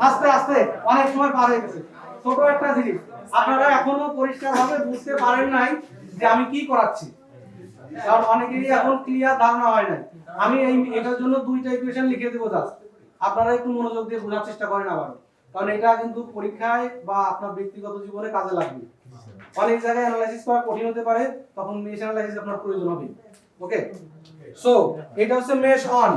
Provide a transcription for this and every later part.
আস্তে আস্তে অনেক সময় পার হয়ে গেছে। ছোট একটা জিনিস আপনারা এখনো পরিষ্কারভাবে বুঝতে পারেন নাই যে আমি কি করাচ্ছি, কারণ অনেকেরই এখন ক্লিয়ার ধারণা হয় নাই। আমি এটার জন্য দুইটা ইকুয়েশন লিখে দেবো জাস্ট, আপনারা একটু মনোযোগ দিয়ে বোঝার চেষ্টা করেন আবার, কারণ এটা কিন্তু পরীক্ষায় বা আপনার ব্যক্তিগত জীবনে কাজে লাগবে। অনেক জায়গায় অ্যানালাইসিস করা কঠিন হতে পারে, তখন মেশ অ্যানালাইসিস আপনার প্রয়োজন হবে। ওকে, সো এটা হচ্ছে মেশ অন।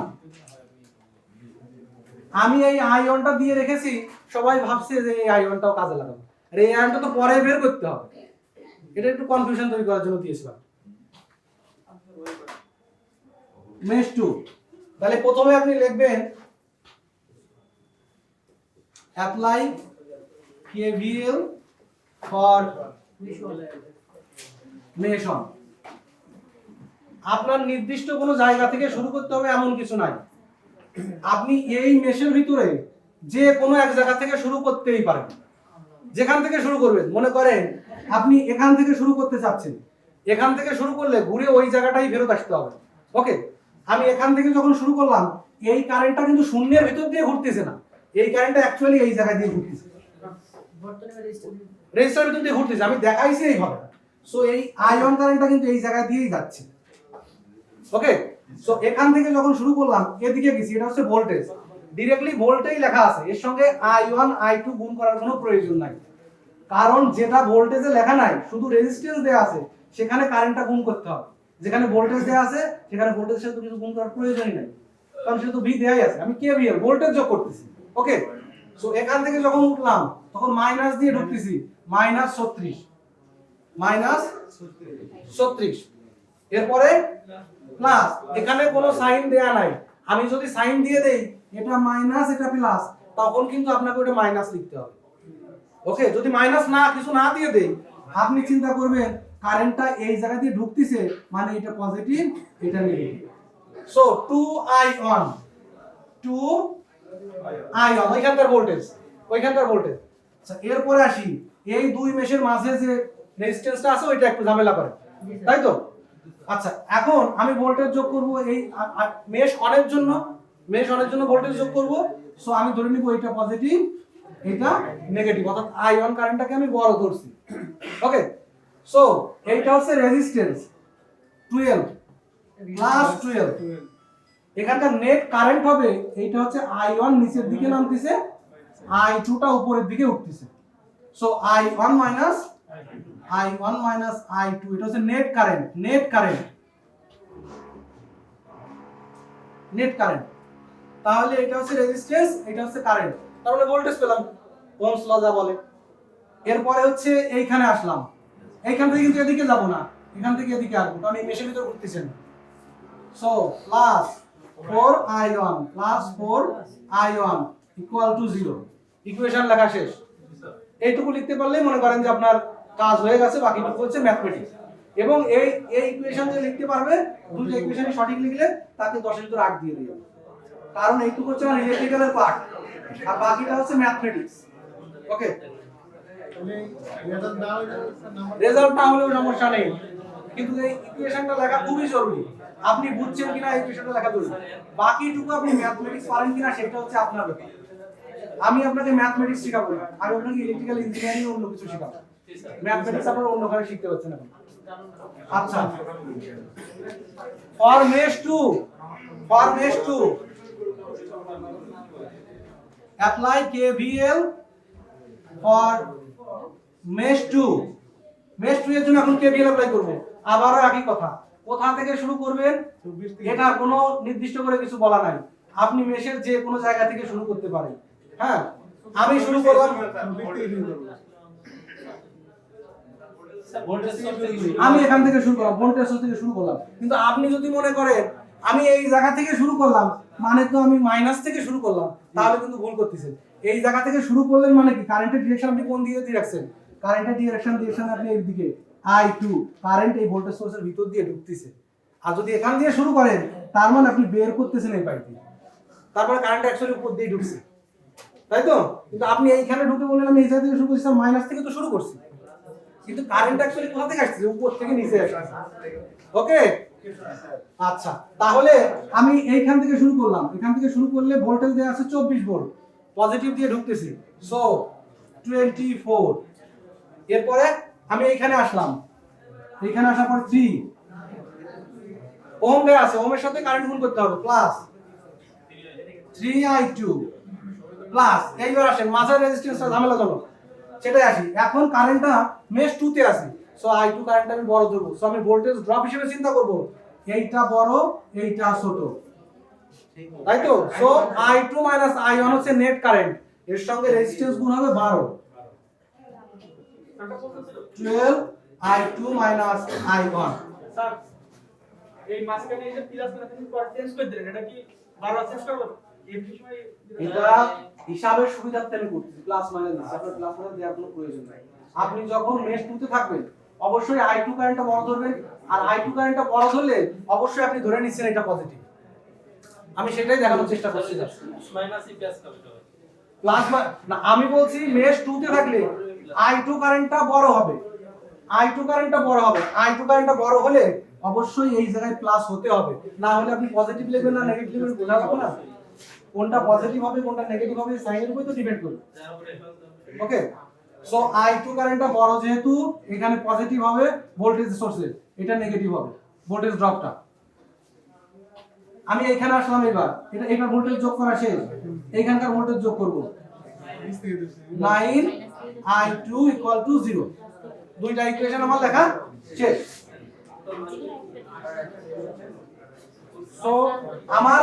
আমি এই আয়নটা দিয়ে রেখেছি, সবাই ভাবছে যে এই আয়নটাও কাজে লাগাবো, আর এই আয়নটা তো পরে বের করতে হবে, এটা একটু কনফিউশন তৈরি করার জন্য দিয়েছিলাম। মেশ 2, তাহলে প্রথমে আপনি লিখবেন apply KVL for mesh on. আপনার নির্দিষ্ট কোনো জায়গা থেকে শুরু করতে হবে এমন কিছু নাই, আপনি এই মেশের ভিতরে যে কোনো এক জায়গা থেকে শুরু করতেই পারেন। যেখান থেকে শুরু করবেন, মনে করেন আপনি এখান থেকে শুরু করতে চাচ্ছেন, এখান থেকে শুরু করলে ঘুরে ওই জায়গাটাই ফেরত আসতে হবে। ওকে, আমি এখান থেকে যখন শুরু করলাম, এই কারেন্টটা কিন্তু শূন্যের ভিতর দিয়ে ঘুরতেছে না, এই কারেন্টটা অ্যাকচুয়ালি এই জায়গা দিয়ে ঘুরতেছে, রেজিস্টারের ভিতর দিয়ে ঘুরতেছে, আমি দেখাইছি এইভাবে। সো এই আয়ন কারেন্টটা কিন্তু এই জায়গা দিয়েই যাচ্ছে। ওকে, সো এখান থেকে যখন শুরু করলাম এদিকে গেছি, এটা হচ্ছে ভোল্টেজ, ডাইরেক্টলি ভোল্টেজ লেখা আছে, এর সঙ্গে I1 I2 গুণ করার কোনো প্রয়োজন নাই, কারণ যেটা ভোল্টেজে লেখা নাই শুধু রেজিস্ট্যান্স দেয়া আছে, সেখানে কারেন্টটা গুণ করতে হবে। যেখানে ভোল্টেজ দেয়া আছে সেখানে ভোল্টেজের সাথে কিছু গুণ করার প্রয়োজনই নাই, কারণ সেটা তো ভি দেয়াই আছে, আমি কেভিএল ভোল্টেজ যোগ করতেছি। ওকে, সো এখান থেকে যখন উঠলাম তখন মাইনাস দিয়ে ঢুকতেছি, -36 এরপরে প্লাস, এখানে কোনো সাইন দেয়া নাই, আমি যদি সাইন দিয়ে দেই এটা মাইনাস এটা প্লাস, তখন কিন্তু আপনাকে ওটা মাইনাস লিখতে হবে। ওকে, যদি মাইনাস না কিছু না দিয়ে দেই, আপনি চিন্তা করবেন কারেন্টটা এই জায়গা দিয়ে ঢুকতেছে, মানে এটা পজিটিভ এটা নেগেটিভ। সো 2I1 ওইখানকার ভোল্টেজ, আচ্ছা এরপরে আসি, এই দুই মেশের মাঝে যে রেজিস্ট্যান্সটা আছে ওইটা একটু ঝামেলা করে, তাই তো? আচ্ছা এখন আমি ভোল্টেজ যোগ করব এই মেশ অনের জন্য, ভোল্টেজ যোগ করব। সো আমি ধরে নিব এটা পজিটিভ এটা নেগেটিভ, অর্থাৎ I1 কারেন্টটাকে আমি বড় ধরছি। ওকে, সো এইটা হচ্ছে রেজিস্ট্যান্স 12 প্লাস 12, এখানকার নেট কারেন্ট হবে, এইটা হচ্ছে I1 নিচের দিকে নামতেছে, I2 টা উপরের দিকে উঠতেছে। সো I1 মাইনাস I2, এটা হচ্ছে নেট কারেন্ট। তাহলে এটা হচ্ছে রেজিস্ট্যান্স, এটা হচ্ছে কারেন্ট, তাহলে ভোল্টেজ পেলাম, ওহমস ল যা বলে। এরপরে হচ্ছে এইখানে আসলাম, এইখান থেকে কিন্তু এদিকে যাব না, এখান থেকে এদিকে আসবো, কারণ এই মেশের ভিতর ঘুরতেছে না। So plus 4I1 equal to 0, equation লেখা শেষ। এইটুকু লিখতে পারলেই মনে করেন যে আপনার কাজ হয়ে গেছে, বাকিটুকু হচ্ছে ম্যাথমেটিক্স। এবং এই ইকুয়েশন যে লিখতে পারবে, দুটো ইকুয়েশনই সঠিক লিখলে তাকে 10 এর ভিতর 8 দিয়ে দিও, কারণ এইটুকু হচ্ছে আমার ইলেকট্রিক্যালের পার্ট, আর বাকিটা হচ্ছে ম্যাথমেটিক্স। ওকে, রেজাল্ট না হলেও সমস্যা নেই, কিন্তু এই ইকুয়েশনটা লেখা খুবই জরুরি। আপনি বুঝছেন কিনা এই ইকুয়েশনটা লেখা জরুরি, বাকিটুকু আপনি ম্যাথমেটিক্স পারেন কিনা সেটা হচ্ছে আপনার ব্যাপার। আমি আপনাকে ম্যাথমেটিক্স শেখাবো না, আমি আপনাকে ইলেকট্রিক্যাল ইঞ্জিনিয়ারিং অন্য কিছু শেখাবো, ম্যাথমেটিক্স আপনারা অন্যভাবে শিখতে পারছেন এখন। আচ্ছা, for mesh 2 apply KVL for mesh 2 এর জন্য এখন KVL অ্যাপ্লাই করব। আবারও একই কথা, কোথা থেকে শুরু করবেন এটা কোনো নির্দিষ্ট করে কিছু বলা নাই, আপনি মেশের যে কোনো জায়গা থেকে শুরু করতে পারেন। হ্যাঁ, আমি শুরু করলাম, আমি এখান থেকে শুরু করলাম, ভোল্টেজ সোর্স থেকে শুরু করলাম, কিন্তু আপনি যদি মনে করেন আমি এই জায়গা থেকে শুরু করলাম, মানে তো আমি মাইনাস থেকে শুরু করলাম, তাহলে কিন্তু ভুল করতেছেন। এই জায়গা থেকে শুরু করলেন মানে কি, কারেন্টের ডিরেকশন আপনি কোন দিকে দিয়ে রাখছেন, কারেন্টের ডিরেকশন আপনি এই দিকে, I2 কারেন্ট এই ভোল্টেজ সোর্সের ভিতর দিয়ে ঢুকতেছে। আর যদি এখান দিয়ে শুরু করেন তার মানে আপনি বের করতেছেন এই পাইপ দিয়ে, তারপরে কারেন্ট অ্যাকচুয়ালি উপর দিয়ে ঢুকছে, তাই তো? কিন্তু আপনি এইখানে ঢুকে বললেন আমি এই জায়গা থেকে শুরু করছি, মাইনাস থেকে তো শুরু করছি, কিন্তু কারেন্ট অ্যাকচুয়ালি কোথা থেকে আসছে, উপর থেকে নিচে আসছে। ওকে, আচ্ছা তাহলে আমি এইখান থেকে শুরু করলাম, এখান থেকে শুরু করলে ভোল্টেজ দেয়া আছে 24 ভোল্ট, পজিটিভ দিয়ে ঢুকতেছি, সো 24। এরপরে আমি এইখানে আসলাম, এইখানে আসার পর 3 ওহম দেয়া আছে, ওহমের সাথে কারেন্ট গুণ করতে হবে, প্লাস 3i2 প্লাস, এইবার আসেন মাঝের রেজিস্ট্যান্সটা ঝামেলাজনক, সেটাই আসি। এখন কারেন্টটা মেশ 2 তে আছে, সো i2 কারেন্টটা আমি বড় ধরব, সো আমি ভোল্টেজ ড্রপ হিসেবে চিন্তা করব, এইটা বড় এইটা ছোট, তাই তো? সো i2 i1 হচ্ছে নেট কারেন্ট, এর সঙ্গে রেজিস্ট্যান্স গুণ হবে 12, 12 i2 i1। স্যার এই মাঝখানে এই যে প্লাস মাইনাস পর চেঞ্জ করে দিলেন, এটা কি বারবার চেঞ্জ করব? এই সময় এটা হিসাবের সুবিধার্থে আমি করতেছি, প্লাস মাইনাস দিচ্ছি, আপনার প্লাস মাইনাস দেওয়ার কোনো প্রয়োজন নাই। আপনি যখন মেশ 2 তে থাকবেন অবশ্যই i2 কারেন্টটা বড় ধরবেন, আর i2 কারেন্টটা বড় ধরলে অবশ্যই আপনি ধরে নিচ্ছেন এটা পজিটিভ, আমি সেটাই দেখানোর চেষ্টা করছি। মাইনাস ই প্লাস কবে হবে? প্লাস না, আমি বলছি মেশ 2 তে থাকলে i2 কারেন্টটা বড় হবে, i2 কারেন্টটা বড় হবে, i2 কারেন্টটা বড় হলে অবশ্যই এই জায়গায় প্লাস হতে হবে, না হলে আপনি পজিটিভ লিখবেন না নেগেটিভ লিখবেন, বোঝা যাবে না কোনটা পজিটিভ হবে কোনটা নেগেটিভ হবে, সাইনের উপরে তো ডিপেন্ড করবে। ওকে, সো i2 কারেন্টটা বড় যেহেতু এখানে পজিটিভ হবে ভোল্টেজ সোর্সে, এটা নেগেটিভ হবে ভোল্টেজ ড্রপটা। আমি এখানে আসলাম, এবার ভোল্টেজ যোগ করা শেষ, এইখানকার ভোল্টেজ যোগ করব 9i2 = 0। দুইটা ইকুয়েশন আমার লেখা শেষ। সো আমার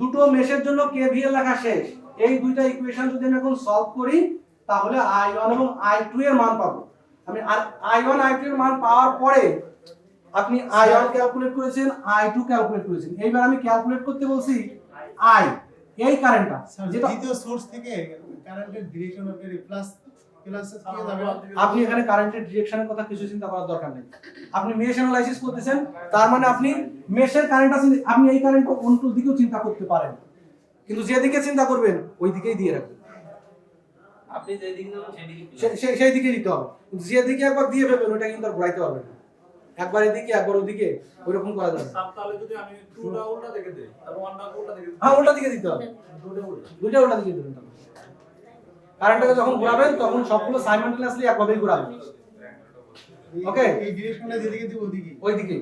দুটো মেশের জন্য কেভিএল লেখা শেষ। এই দুইটা ইকুয়েশন যদি আমি এখন সলভ করি তাহলে i1 এবং i2 এর মান পাবো। আমি i1 i2 এর মান পাওয়ার পরে আপনি i1 ক্যালকুলেট করেছেন, i2 ক্যালকুলেট করেছেন, এইবার আমি ক্যালকুলেট করতে বলছি i এই কারেন্টটা যেটা দ্বিতীয় সোর্স থেকে কারেন্টের ডিরেকশন আপনি প্লাস প্লাস কি যাবে। আপনি এখানে কারেন্টের ডিরেকশনের কথা কিছু চিন্তা করার দরকার নেই, আপনি মেশ অ্যানালাইসিস করতেছেন, তার মানে আপনি মেশের কারেন্ট আছে, আপনি এই কারেন্টটা অন্য দিকেও চিন্তা করতে পারেন, কিন্তু যেদিকে চিন্তা করবেন ওই দিকেই দিয়ে রাখবেন, আপনি যেই দিকে যাবেন সেই দিকে দিতে হবে, কিন্তু যেদিকে একবার দিয়ে ফেলবেন ওটা কিন্তু আর ঘোরাইতে পারবেন না, একবার এদিকে একবার ওদিকে ওইরকম করা যাবে না। তাহলে যদি আমি 2টা উল্টা দিকে দেই আর 1টা উল্টা দিকে দিই, হ্যাঁ উল্টা দিকে দিতে হবে, দুইটা উল্টা দিকে দিবেন। কারেন্টটাকে যখন ঘোরাবেন তখন সবগুলো সাইমালটেনিয়াসলি একভাবেই ঘোরাবেন। ওকে, এই ডিরেকশনটা যেদিকে দিব ওইদিকে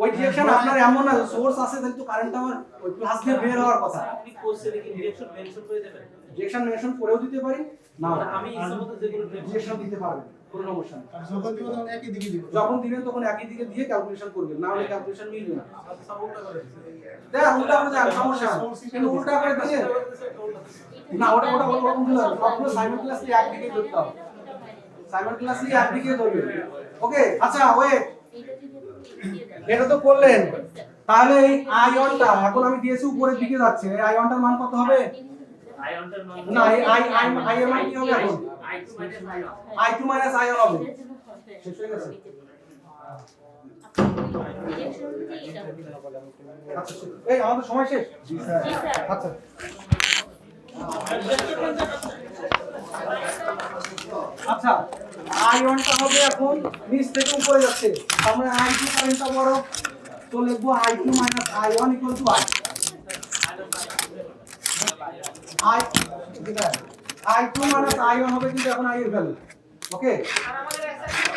ওই ডিরেকশন আপনার এমন না সোর্স আছে তাহলে তো কারেন্টটা আমার ওই প্লাস দিয়ে বের হওয়ার কথা। আপনি কোর্সে দেখি ডিরেকশন মেনশন করে দেবেন, ডিরেকশন মেনশন করেও দিতে পারি, না আমি ইচ্ছামতো যেগুলো ডিরেকশন দিতে পারবেন, কোনো সমস্যা নেই। আর যখন দিব তখন একই দিকে দিব। যখন দিবেন তখন একই দিকে দিয়ে ক্যালকুলেশন করবেন, না হলে ক্যালকুলেশন মিলবে না। সব উল্টা করে দেখ উল্টা করে দেন, সমস্যা নেই, কিন্তু উল্টা করে দিয়ে না, ওটা ওরকম দিলে হবে, সবগুলো সাইমালটেনিয়াসলি একদিকে ধরতে হবে, সাইমালটেনিয়াসলি একদিকে ধরবে। ওকে, আচ্ছা ওয়েট, এটা তো করলেন, তাহলে এই আয়নটা এখন আমি দিয়েছি উপরের দিকে যাচ্ছে, এই আয়নটার মান কত হবে? আয়নটার মান না এই আই এর মান কি হবে এখন? i2 - i1 হবে, শেষ হয়ে গেছে। আচ্ছা এই আমাদের সময় শেষ। জি স্যার। আচ্ছা আচ্ছা i1টা হবে এখন নিচ থেকে উপরে যাচ্ছে, আমরা i2 কারেন্টটা বড়, তো লিখবো i2 - i1 = i2 - i1 হবে, কিন্তু এখন i এর ভ্যালু। ওকে,